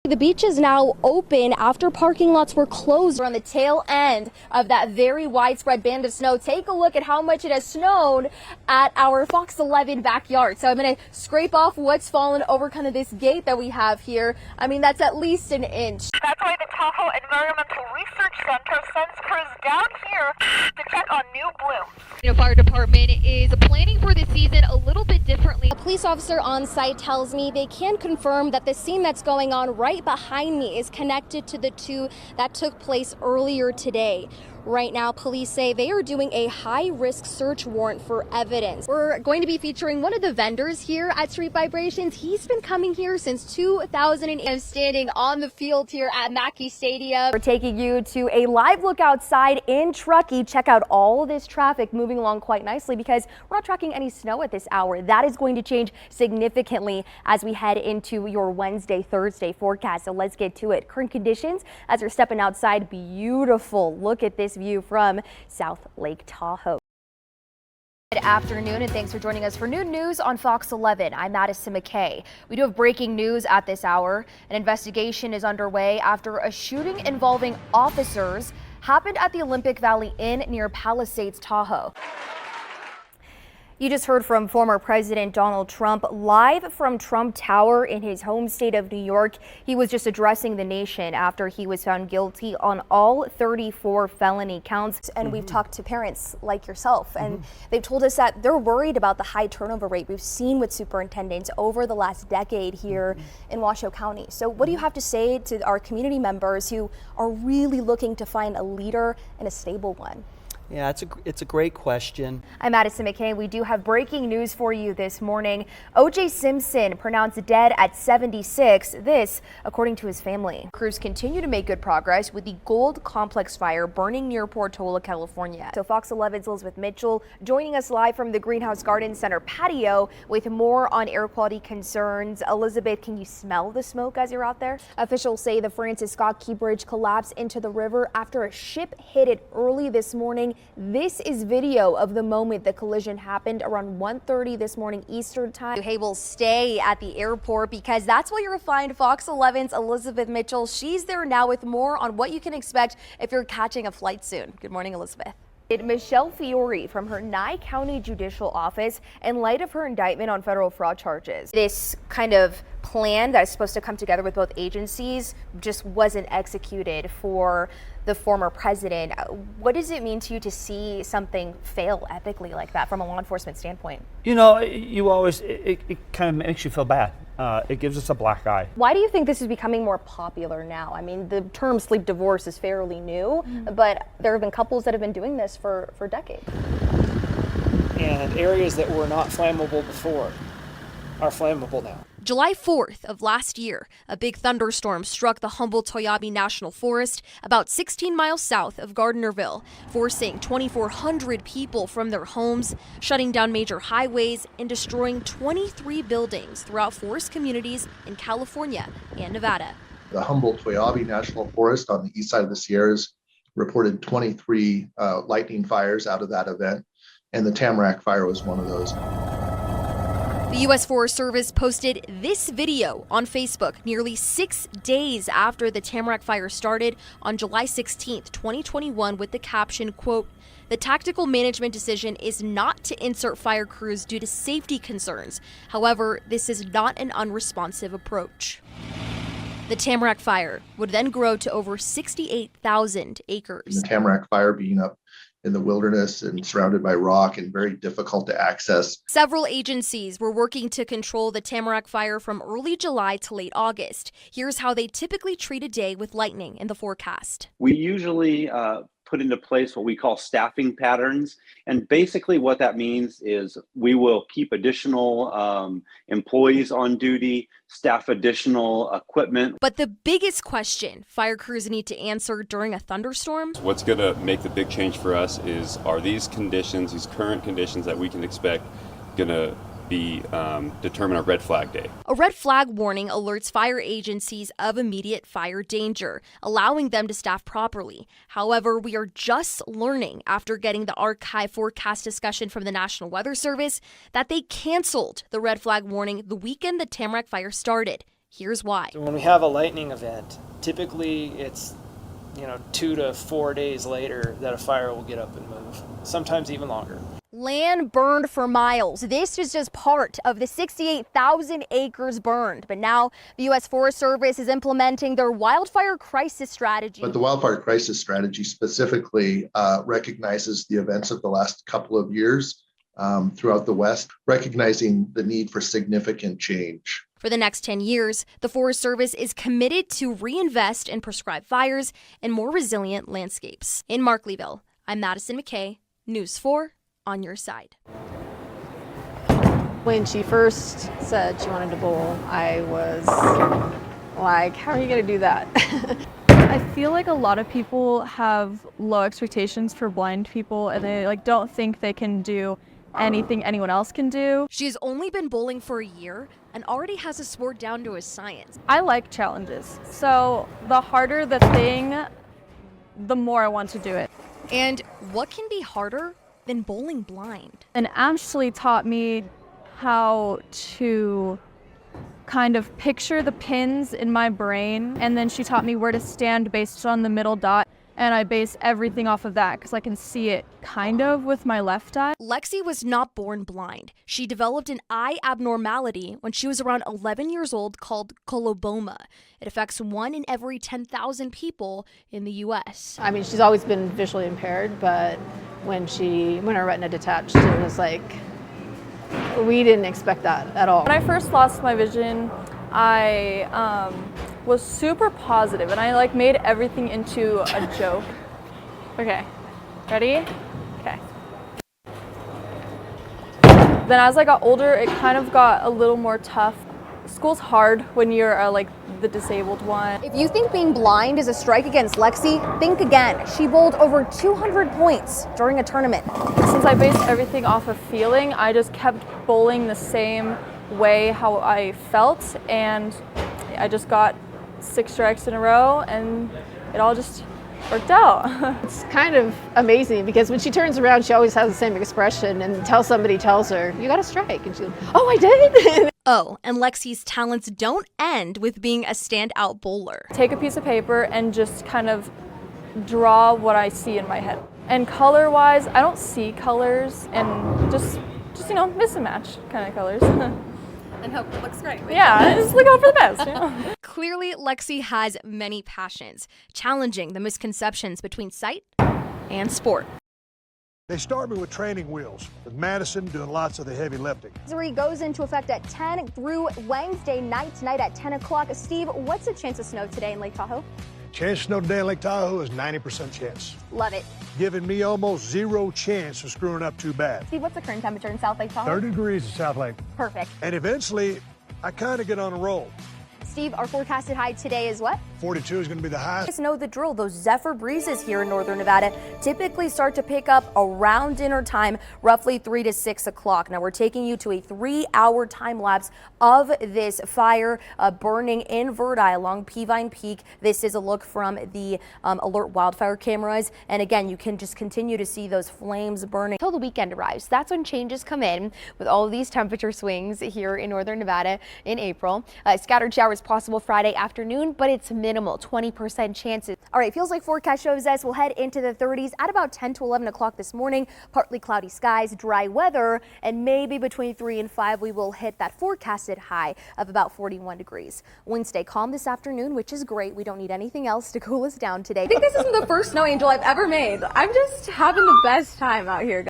The beach is now open after parking lots were closed. We're on the tail end of that very widespread band of snow. Take a look at how much it has snowed at our Fox 11 backyard. So I'm going to scrape off what's fallen over kind of this gate that we have here. I mean, that's at least an inch. That's why the Tahoe Environmental Research Center sends crews down here to check on new blooms. The fire department is planning for this season a little bit differently. A police officer on site tells me they can confirm that the scene that's going on right behind me is connected to the two that took place earlier today. Right now, police say they are doing a high-risk search warrant for evidence. We're going to be featuring one of the vendors here at Street Vibrations. He's been coming here since 2008, standing on the field here at Macay Stadium. We're taking you to a live look outside in Truckee. Check out all of this traffic moving along quite nicely because we're not tracking any snow at this hour. That is going to change significantly as we head into your Wednesday, Thursday forecast. So let's get to it. Current conditions as we're stepping outside, beautiful. Look at this view from South Lake Tahoe. Good afternoon and thanks for joining us for Noon News on Fox 11. I'm Madison Macay. We do have breaking news at this hour. An investigation is underway after a shooting involving officers happened at the Olympic Valley Inn near Palisades, Tahoe. You just heard from former President Donald Trump live from Trump Tower in his home state of New York. He was just addressing the nation after he was found guilty on all 34 felony counts. And we've talked to parents like yourself, and they've told us that they're worried about the high turnover rate we've seen with superintendents over the last decade here in Washoe County. So what do you have to say to our community members who are really looking to find a leader and a stable one? Yeah, it's a great question. I'm Madison Macay. We do have breaking news for you this morning. O.J. Simpson pronounced dead at 76. This, according to his family. Crews continue to make good progress with the Gold Complex fire burning near Portola, California. So Fox 11's Elizabeth Mitchell joining us live from the Greenhouse Garden Center patio with more on air quality concerns. Elizabeth, can you smell the smoke as you're out there? Officials say the Francis Scott Key Bridge collapsed into the river after a ship hit it early this morning. This is video of the moment the collision happened around 1:30 this morning Eastern time. Hey, we'll stay at the airport because that's where you'll find Fox 11's Elizabeth Mitchell. She's there now with more on what you can expect if you're catching a flight soon. Good morning, Elizabeth. Michelle Fiore from her Nye County Judicial Office in light of her indictment on federal fraud charges. This kind of plan that is supposed to come together with both agencies just wasn't executed for the former president. What does it mean to you to see something fail epically like that from a law enforcement standpoint? You know, it kind of makes you feel bad. It gives us a black eye. Why do you think this is becoming more popular now? I mean, the term sleep divorce is fairly new, but there have been couples that have been doing this for decades. And areas that were not flammable before are flammable now. July 4th of last year, a big thunderstorm struck the Humboldt-Toyabe National Forest about 16 miles south of Gardnerville, forcing 2,400 people from their homes, shutting down major highways, and destroying 23 buildings throughout forest communities in California and Nevada. The Humboldt-Toyabe National Forest on the east side of the Sierras reported 23 lightning fires out of that event, and the Tamarack fire was one of those. The U.S. Forest Service posted this video on Facebook nearly 6 days after the Tamarack fire started on July 16th, 2021 with the caption, quote, "The tactical management decision is not to insert fire crews due to safety concerns. However, this is not an unresponsive approach." The Tamarack fire would then grow to over 68,000 acres. The Tamarack fire being up in the wilderness and surrounded by rock and very difficult to access. Several agencies were working to control the Tamarack fire from early July to late August. Here's how they typically treat a day with lightning in the forecast. We usually put into place what we call staffing patterns. And basically what that means is we will keep additional employees on duty, staff additional equipment. But the biggest question fire crews need to answer during a thunderstorm? What's going to make the big change for us is, are these conditions, these current conditions that we can expect, going to be determine a red flag day. A red flag warning alerts fire agencies of immediate fire danger, allowing them to staff properly. However, we are just learning after getting the archive forecast discussion from the National Weather Service that they canceled the red flag warning the weekend the Tamarack fire started. Here's why. So when we have a lightning event, typically it's 2 to 4 days later that a fire will get up and move, sometimes even longer. Land burned for miles. This is just part of the 68,000 acres burned. But now the U.S. Forest Service is implementing their wildfire crisis strategy. But the wildfire crisis strategy specifically recognizes the events of the last couple of years throughout the West, recognizing the need for significant change. For the next 10 years, the Forest Service is committed to reinvest in prescribed fires and more resilient landscapes. In Markleeville, I'm Madison Macay, News 4 on your side. When she first said she wanted to bowl, I was like, how are you going to do that? I feel like a lot of people have low expectations for blind people, and they don't think they can do anything anyone else can do. She's only been bowling for a year and already has a sport down to a science. I like challenges, so the harder the thing, the more I want to do it. And what can be harder than bowling blind? And Ashley taught me how to kind of picture the pins in my brain, and then she taught me where to stand based on the middle dot. And I base everything off of that because I can see it kind of with my left eye. Lexi was not born blind. She developed an eye abnormality when she was around 11 years old called coloboma. It affects 1 in every 10,000 people in the U.S. I mean, she's always been visually impaired, but when her retina detached, it was like, we didn't expect that at all. When I first lost my vision, I was super positive, and I made everything into a joke. Okay, ready? Okay. Then as I got older, it kind of got a little more tough. School's hard when you're the disabled one. If you think being blind is a strike against Lexi, think again. She bowled over 200 points during a tournament. Since I based everything off of feeling, I just kept bowling the same way how I felt, and I just got 6 strikes in a row, and it all just worked out. It's kind of amazing because when she turns around, she always has the same expression, and until somebody tells her, you got a strike, and she's like, oh, I did? Oh, and Lexi's talents don't end with being a standout bowler. Take a piece of paper and just kind of draw what I see in my head. And color-wise, I don't see colors, and just miss and match kind of colors. And hope it looks great. Yeah, just hope for the best. Clearly, Lexi has many passions, challenging the misconceptions between sight and sport. They start me with training wheels, with Madison doing lots of the heavy lifting. Advisory goes into effect at 10 through Wednesday night, tonight at 10 o'clock. Steve, what's the chance of snow today in Lake Tahoe? Chance of snow today in Lake Tahoe is 90% chance. Love it. Giving me almost 0 chance of screwing up too bad. Steve, what's the current temperature in South Lake Tahoe? 30 degrees in South Lake. Perfect. And eventually, I kind of get on a roll. Steve, our forecasted high today is what? 42 is going to be the high. Just know the drill. Those zephyr breezes here in northern Nevada typically start to pick up around dinner time, roughly 3 to 6 o'clock. Now we're taking you to a 3-hour time lapse of this fire burning in Verdi along Peavine Peak. This is a look from the alert wildfire cameras. And again, you can just continue to see those flames burning until the weekend arrives. That's when changes come in with all of these temperature swings here in northern Nevada in April. Scattered showers possible Friday afternoon, but it's minimal, 20% chances. All right, feels like forecast shows us we'll head into the 30s at about 10 to 11 o'clock this morning. Partly cloudy skies, dry weather, and maybe between 3 and 5 we will hit that forecasted high of about 41 degrees. Wednesday calm this afternoon, which is great. We don't need anything else to cool us down today. I think this isn't the first snow angel I've ever made. I'm just having the best time out here.